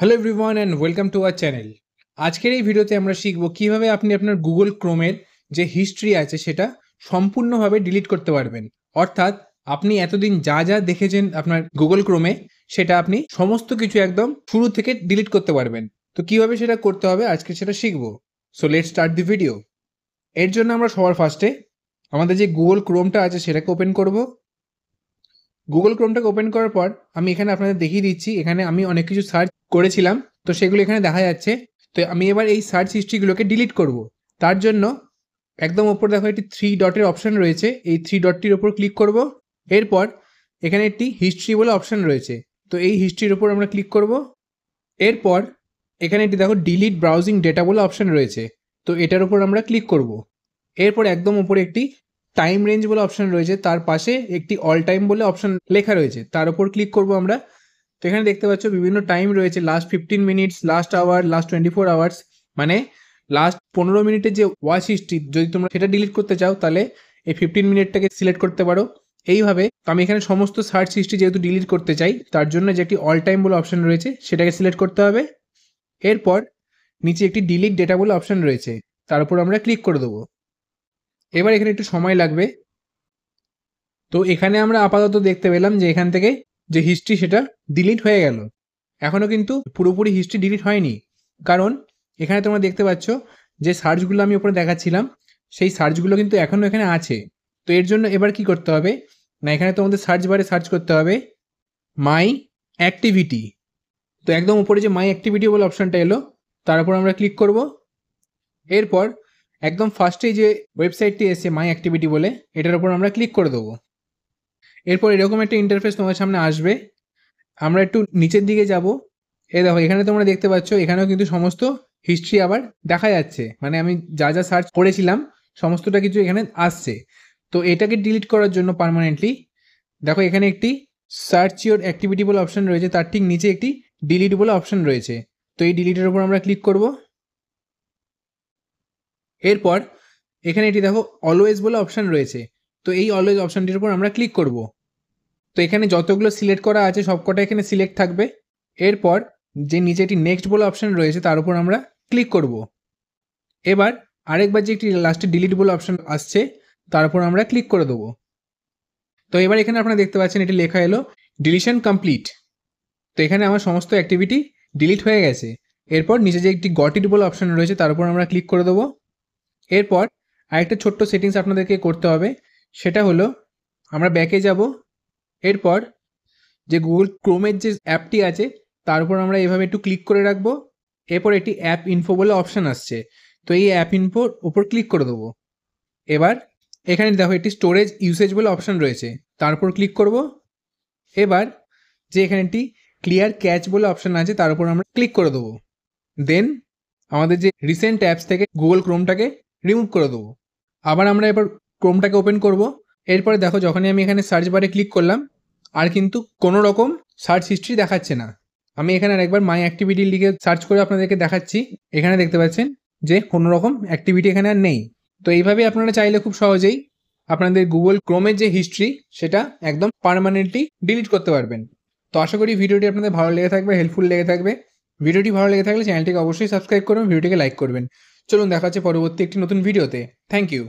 Hello everyone and welcome to our channel. আজকের এই ভিডিওতে আমরা শিখব কিভাবে আপনি আপনার গুগল ক্রোমের যে হিস্ট্রি আছে সেটা সম্পূর্ণভাবে ডিলিট করতে পারবেন। অর্থাৎ আপনি এতদিন যা যা দেখেছেন আপনার গুগল ক্রোমে সেটা আপনি সমস্ত কিছু একদম শুরু থেকে ডিলিট করতে পারবেন। তো কিভাবে সেটা করতে হবে আজকে সেটা শিখব। So let's start the video. এর জন্য আমরা সবার ফার্স্টে আমাদের যে গুগল ক্রোমটা আছে সেটাকে ওপেন করব। গুগল ক্রোমটাকে ওপেন করার পর আমি এখানে আপনাদের দেখিয়ে দিচ্ছি, এখানে আমি অনেক কিছু সার্চ করেছিলাম, তো সেগুলো এখানে দেখা যাচ্ছে। তো আমি এবার এই সার্চ হিস্ট্রিগুলোকে ডিলিট করব। তার জন্য একদম ওপর দেখো একটি 3 ডটের অপশান রয়েছে, এই 3 ডটটির ওপর ক্লিক করব। এরপর এখানে একটি হিস্ট্রি বলে অপশান রয়েছে, তো এই হিস্ট্রির ওপর আমরা ক্লিক করব। এরপর এখানে একটি দেখো ডিলিট ব্রাউজিং ডেটা বলে অপশান রয়েছে, তো এটার উপর আমরা ক্লিক করব। এরপর একদম উপরে একটি টাইম রেঞ্জ বলে অপশান রয়েছে, তার পাশে একটি অল টাইম বলে অপশান লেখা রয়েছে, তার উপর ক্লিক করব আমরা। তো এখানে দেখতে পাচ্ছ বিভিন্ন টাইম রয়েছে, last 15 minutes, last hour, last 24 hours, মানে লাস্ট 15 মিনিটের যে ওয়াচ হিস্ট্রি যদি তোমরা সেটা ডিলিট করতে চাও তাহলে এই 15 মিনিটটাকে সিলেক্ট করতে পারো। এইভাবে আমি এখানে সমস্ত সার্চ হিস্ট্রি যেহেতু ডিলিট করতে চাই তার জন্য যে একটি অল টাইম বলে অপশান রয়েছে সেটাকে সিলেক্ট করতে হবে। এরপর নিচে একটি ডিলিট ডেটা বলে অপশান রয়েছে, তার উপর আমরা ক্লিক করে দেবো। এবার এখানে একটু সময় লাগবে। তো এখানে আমরা আপাতত দেখতে পেলাম যে এখান থেকে যে হিস্ট্রি সেটা ডিলিট হয়ে গেল। এখনও কিন্তু পুরোপুরি হিস্ট্রি ডিলিট হয়নি, কারণ এখানে তোমরা দেখতে পাচ্ছ যে সার্চগুলো আমি উপরে দেখাচ্ছিলাম সেই সার্চগুলো কিন্তু এখনও এখানে আছে। তো এর জন্য এবার কি করতে হবে না, এখানে তোমাদের সার্চ বারে সার্চ করতে হবে মাই অ্যাক্টিভিটি। তো একদম উপরে যে মাই অ্যাক্টিভিটি বলে অপশানটা এলো তার উপর আমরা ক্লিক করব। এরপর একদম ফার্স্টেই যে ওয়েবসাইটটি এসে মাই অ্যাক্টিভিটি বলে এটার উপর আমরা ক্লিক করে দেবো। এরপর এরকম একটা ইন্টারফেস তোমার সামনে আসবে। আমরা একটু নিচের দিকে যাব। দেখো এখানে তোমরা দেখতে পাচ্ছ এখানেও কিন্তু সমস্ত হিস্ট্রি আবার দেখা যাচ্ছে, মানে আমি যা যা সার্চ করেছিলাম সমস্তটা কিছু এখানে আসছে। তো এটাকে ডিলিট করার জন্য পার্মানেন্টলি দেখো এখানে একটি সার্চ ইওর অ্যাক্টিভিটি বলে অপশান রয়েছে, তার ঠিক নিচে একটি ডিলিট বলে অপশান রয়েছে, তো এই ডিলিটের উপর আমরা ক্লিক করব। এরপর এখানে এটি দেখো অলওয়েজ বলে অপশান রয়েছে, তো এই অলওয়েজ অপশানটির উপর আমরা ক্লিক করব। তো এখানে যতগুলো সিলেক্ট করা আছে সবকটা এখানে সিলেক্ট থাকবে। এরপর যে নিচে একটি নেক্সট বলে অপশান রয়েছে তার উপর আমরা ক্লিক করব। এবার আরেকবার যে একটি লাস্টে ডিলিট বলে অপশান আসছে তার উপর আমরা ক্লিক করে দেবো। তো এবার এখানে আপনারা দেখতে পাচ্ছেন এটি লেখা এলো ডিলিশন কমপ্লিট। তো এখানে আমার সমস্ত অ্যাক্টিভিটি ডিলিট হয়ে গেছে। এরপর নিচে যে একটি গট ইট বলে অপশান রয়েছে তার উপর আমরা ক্লিক করে দেবো। এরপর আরেকটা ছোট্ট সেটিংস আপনাদেরকে করতে হবে, সেটা হলো আমরা ব্যাকে যাব। এরপর যে গুগল ক্রোমের যে অ্যাপটি আছে তার উপর আমরা এভাবে একটু ক্লিক করে রাখবো। এরপর একটি অ্যাপ ইনফো বলে অপশান আসছে, তো এই অ্যাপ ইনফোর উপর ক্লিক করে দেবো। এবার এখানে দেখো একটি স্টোরেজ ইউসেজ বলে অপশান রয়েছে, তার উপর ক্লিক করব। এবার যে এখানে একটি ক্লিয়ার ক্যাচ বলে অপশান আছে তার উপর আমরা ক্লিক করে দেবো। দেন আমাদের যে রিসেন্ট অ্যাপস থেকে গুগল ক্রোমটাকে রিমুভ করে দেবো। আবার আমরা এবার ক্রোমটাকে ওপেন করব। এরপরে দেখো যখনই আমি এখানে সার্চ বারে ক্লিক করলাম আর কিন্তু কোনো রকম সার্চ হিস্ট্রি দেখাচ্ছে না। আমি এখানে আরেকবার মাই অ্যাক্টিভিটি লিখে সার্চ করে আপনাদেরকে দেখাচ্ছি, এখানে দেখতে পাচ্ছেন যে কোনো রকম অ্যাক্টিভিটি এখানে আর নেই। তো এইভাবে আপনারা চাইলে খুব সহজেই আপনাদের গুগল ক্রোমের যে হিস্ট্রি সেটা একদম পার্মানেন্টলি ডিলিট করতে পারবেন। তো আশা করি ভিডিওটি আপনাদের ভালো লেগে থাকবে, হেল্পফুল লেগে থাকবে। ভিডিওটি ভালো লেগে থাকলে চ্যানেলটিকে অবশ্যই সাবস্ক্রাইব করবেন, ভিডিওটিকে লাইক করবেন। চলুন দেখা হচ্ছে পরবর্তী একটি নতুন ভিডিওতে। Thank you.